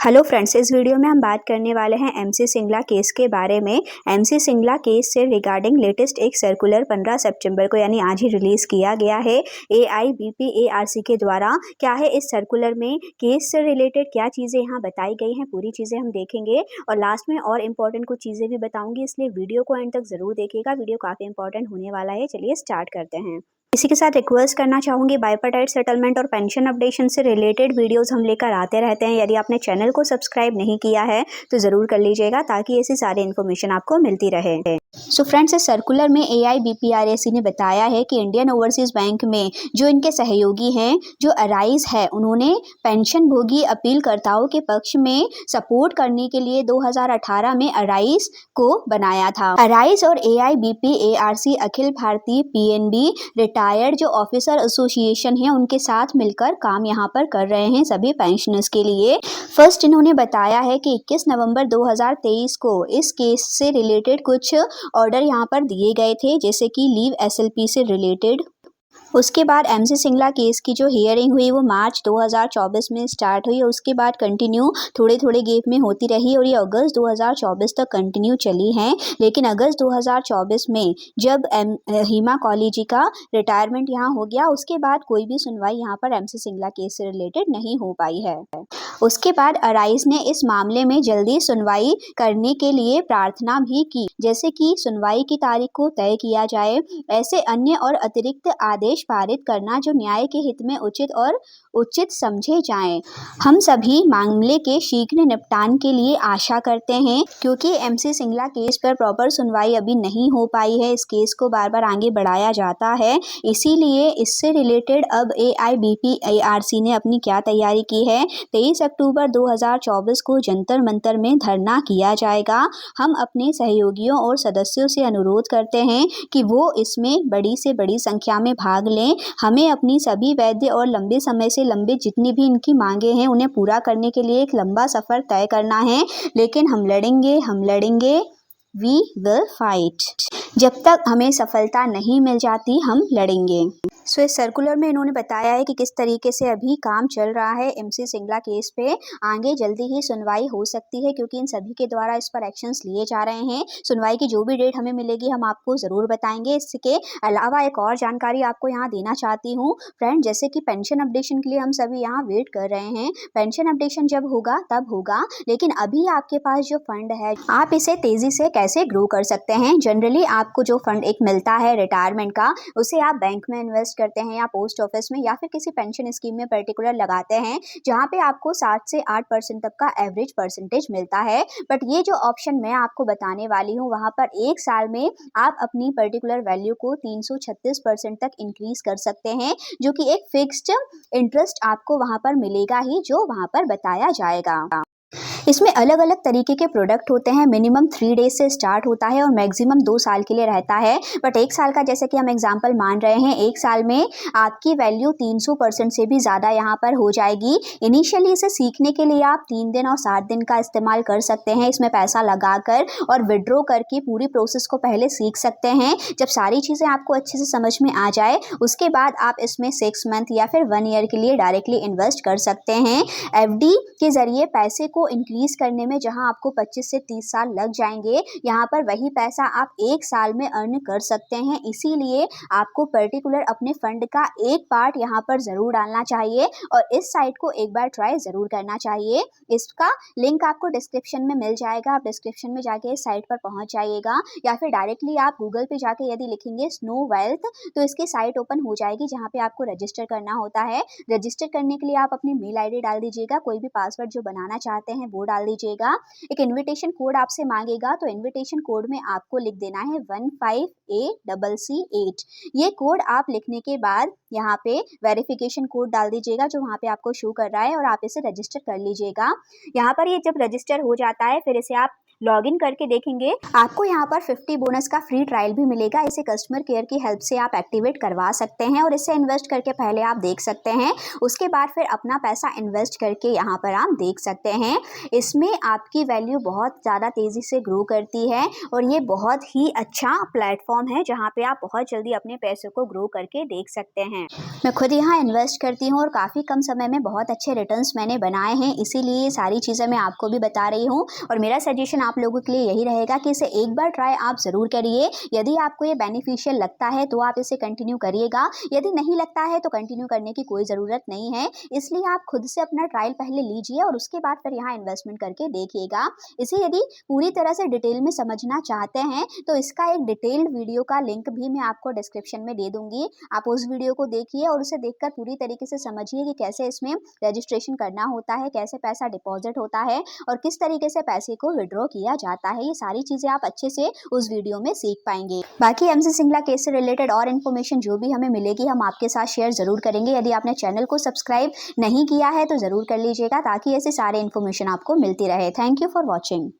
Hello friends, इस video में हम बात करने वाले हैं एमसी सिंगला केस के बारे में। एमसी सिंगला केस से रिगार्डिंग लेटेस्ट एक सर्कुलर 15 सितंबर को यानी आज ही रिलीज़ किया गया है AIBPARC के द्वारा। क्या है इस सर्कुलर में, केस से रिलेटेड क्या चीज़ें यहाँ बताई गई हैं, पूरी चीज़ें हम देखेंगे और लास्ट में और इम्पॉर्टेंट कुछ चीज़ें भी बताऊँगी, इसलिए वीडियो को एंड तक ज़रूर देखिएगा। वीडियो काफ़ी इंपॉर्टेंट होने वाला है। चलिए स्टार्ट करते हैं। इसी के साथ रिक्वेस्ट करना चाहूँगी, बाइपार्टाइट सेटलमेंट और पेंशन अपडेशन से रिलेटेड वीडियोस हम लेकर आते रहते हैं। यदि आपने चैनल को सब्सक्राइब नहीं किया है तो ज़रूर कर लीजिएगा ताकि ऐसी सारी इन्फॉर्मेशन आपको मिलती रहे। सो फ्रेंड्स, इस सर्कुलर में AIBPARC ने बताया है कि इंडियन ओवरसीज़ बैंक में जो इनके सहयोगी हैं, जो अराइज है, उन्होंने पेंशन भोगी अपीलकर्ताओं के पक्ष में सपोर्ट करने के लिए 2018 में अराइज को बनाया था। अराइज और AIBPARC Akhil Bharatiya PNB retired जो ऑफिसर एसोसिएशन है उनके साथ मिलकर काम यहाँ पर कर रहे हैं सभी पेंशनर्स के लिए। फर्स्ट इन्होंने बताया है कि 21 नवंबर 2023 को इस केस से रिलेटेड कुछ ऑर्डर यहाँ पर दिए गए थे, जैसे कि लीव SLP से रिलेटेड। उसके बाद एमसी सिंगला केस की जो हियरिंग हुई वो मार्च 2024 में स्टार्ट हुई और उसके बाद कंटिन्यू थोड़े थोड़े गैप में होती रही और ये अगस्त 2024 तक कंटिन्यू चली हैं। लेकिन अगस्त 2024 में जब हेमा कॉली जी का रिटायरमेंट यहाँ हो गया, उसके बाद कोई भी सुनवाई यहाँ पर एमसी सिंगला केस से रिलेटेड नहीं हो पाई है। उसके बाद अराइज ने इस मामले में जल्दी सुनवाई करने के लिए प्रार्थना भी की, जैसे कि सुनवाई की तारीख को तय किया जाए, ऐसे अन्य और अतिरिक्त आदेश पारित करना जो न्याय के हित में उचित समझे जाएं। हम सभी मामले के शीघ्र निपटान के लिए आशा करते हैं, क्योंकि एमसी सिंगला केस पर प्रॉपर सुनवाई अभी नहीं हो पाई है। इस केस को बार बार आगे बढ़ाया जाता है, इसीलिए इससे रिलेटेड अब AIBPARC ने अपनी क्या तैयारी की है। 23 अक्टूबर 2024 को जंतर मंतर में धरना किया जाएगा। हम अपने सहयोगियों और सदस्यों से अनुरोध करते हैं कि वो इसमें बड़ी से बड़ी संख्या में भाग लें। हमें अपनी सभी वैध और लंबे समय से लंबित जितनी भी इनकी मांगे हैं उन्हें पूरा करने के लिए एक लंबा सफ़र तय करना है, लेकिन हम लड़ेंगे, वी विल फाइट। जब तक हमें सफलता नहीं मिल जाती हम लड़ेंगे। सो इस सर्कुलर में इन्होंने बताया है कि किस तरीके से अभी काम चल रहा है एमसी सिंगला केस पे। आगे जल्दी ही सुनवाई हो सकती है, क्योंकि इन सभी के द्वारा इस पर एक्शंस लिए जा रहे हैं। सुनवाई की जो भी डेट हमें मिलेगी हम आपको ज़रूर बताएंगे। इसके अलावा एक और जानकारी आपको यहाँ देना चाहती हूँ फ्रेंड, जैसे कि पेंशन अपडेशन के लिए हम सभी यहाँ वेट कर रहे हैं। पेंशन अपडेशन जब होगा तब होगा, लेकिन अभी आपके पास जो फंड है आप इसे तेज़ी से कैसे ग्रो कर सकते हैं। जनरली आपको जो फंड एक मिलता है रिटायरमेंट का, उसे आप बैंक में इन्वेस्ट करते हैं या पोस्ट ऑफिस में या फिर किसी पेंशन स्कीम में पर्टिकुलर लगाते हैं, जहां पे आपको 7 से 8% तक का एवरेज परसेंटेज मिलता है। बट ये जो ऑप्शन मैं आपको बताने वाली हूँ, वहां पर एक साल में आप अपनी पर्टिकुलर वैल्यू को 336% तक इंक्रीज कर सकते हैं, जो कि एक फिक्स्ड इंटरेस्ट आपको वहां पर मिलेगा ही, जो वहां पर बताया जाएगा। इसमें अलग अलग तरीके के प्रोडक्ट होते हैं। मिनिमम 3 डेज से स्टार्ट होता है और मैक्सिमम 2 साल के लिए रहता है। बट एक साल का जैसे कि हम एग्जांपल मान रहे हैं, एक साल में आपकी वैल्यू 300% से भी ज़्यादा यहाँ पर हो जाएगी। इनिशियली इसे सीखने के लिए आप 3 दिन और 7 दिन का इस्तेमाल कर सकते हैं, इसमें पैसा लगाकर और विड्रॉ करके पूरी प्रोसेस को पहले सीख सकते हैं। जब सारी चीज़ें आपको अच्छे से समझ में आ जाए, उसके बाद आप इसमें 6 मंथ या फिर 1 ईयर के लिए डायरेक्टली इन्वेस्ट कर सकते हैं। FD के जरिए पैसे को इंक्रीज करने में जहां आपको 25 से 30 साल लग जाएंगे, यहाँ पर वही पैसा आप एक साल में अर्न कर सकते हैं। इसीलिए आपको पर्टिकुलर अपने फंड का एक पार्ट यहाँ पर ज़रूर डालना चाहिए और इस साइट को एक बार ट्राई ज़रूर करना चाहिए। इसका लिंक आपको डिस्क्रिप्शन में मिल जाएगा, आप डिस्क्रिप्शन में जाके इस साइट पर पहुँच जाइएगा, या फिर डायरेक्टली आप गूगल पे जाके यदि लिखेंगे स्नो वेल्थ तो इसकी साइट ओपन हो जाएगी, जहाँ पे आपको रजिस्टर करना होता है। रजिस्टर करने के लिए आप अपनी मेल ID डाल दीजिएगा, कोई भी पासवर्ड जो बनाना चाहते हैं वो डाल दीजिएगा। एक इनविटेशन कोड आपसे मांगेगा, तो इनविटेशन कोड में आपको लिख देना है 15ACC8। ये कोड आप लिखने के बाद यहाँ पे वेरिफिकेशन कोड डाल दीजिएगा, जो वहाँ पे आपको शो कर रहा है, और आप इसे रजिस्टर कर लीजिएगा। यहाँ पर ये जब रजिस्टर हो जाता है, फिर इसे आप लॉगिन करके देखेंगे आपको यहाँ पर 50 बोनस का फ्री ट्रायल भी मिलेगा। इसे कस्टमर केयर की हेल्प से आप एक्टिवेट करवा सकते हैं और इसे इन्वेस्ट करके पहले आप देख सकते हैं, उसके बाद फिर अपना पैसा इन्वेस्ट करके यहाँ पर आप देख सकते हैं। इसमें आपकी वैल्यू बहुत ज़्यादा तेज़ी से ग्रो करती है और ये बहुत ही अच्छा प्लेटफॉर्म है जहाँ पे आप बहुत जल्दी अपने पैसों को ग्रो करके देख सकते हैं। मैं खुद यहाँ इन्वेस्ट करती हूँ और काफ़ी कम समय में बहुत अच्छे रिटर्न्स मैंने बनाए हैं, इसीलिए ये सारी चीज़ें मैं आपको भी बता रही हूँ। और मेरा सजेशन आप लोगों के लिए यही रहेगा कि इसे एक बार ट्राई आप ज़रूर करिए। यदि आपको ये बेनिफिशियल लगता है तो आप इसे कंटिन्यू करिएगा, यदि नहीं लगता है तो कंटिन्यू करने की कोई ज़रूरत नहीं है। इसलिए आप खुद से अपना ट्रायल पहले लीजिए और उसके बाद फिर यहाँ इन्वेस्टमेंट करके देखिएगा। इसे यदि पूरी तरह से डिटेल में समझना चाहते हैं तो इसका एक डिटेल्ड वीडियो का लिंक भी मैं आपको डिस्क्रिप्शन में दे दूँगी। आप उस वीडियो को देखिए और उसे देखकर पूरी तरीके से समझिए कि कैसे इसमें रजिस्ट्रेशन करना होता है, कैसे पैसा डिपॉजिट होता है और किस तरीके से पैसे को विड्रॉ किया जाता है। ये सारी चीज़ें आप अच्छे से उस वीडियो में सीख पाएंगे। बाकी एमसी सिंगला केस से रिलेटेड और इन्फॉर्मेशन जो भी हमें मिलेगी हम आपके साथ शेयर ज़रूर करेंगे। यदि आपने चैनल को सब्सक्राइब नहीं किया है तो ज़रूर कर लीजिएगा ताकि ऐसे सारे इन्फॉर्मेशन आपको मिलती रहे। Thank you for watching.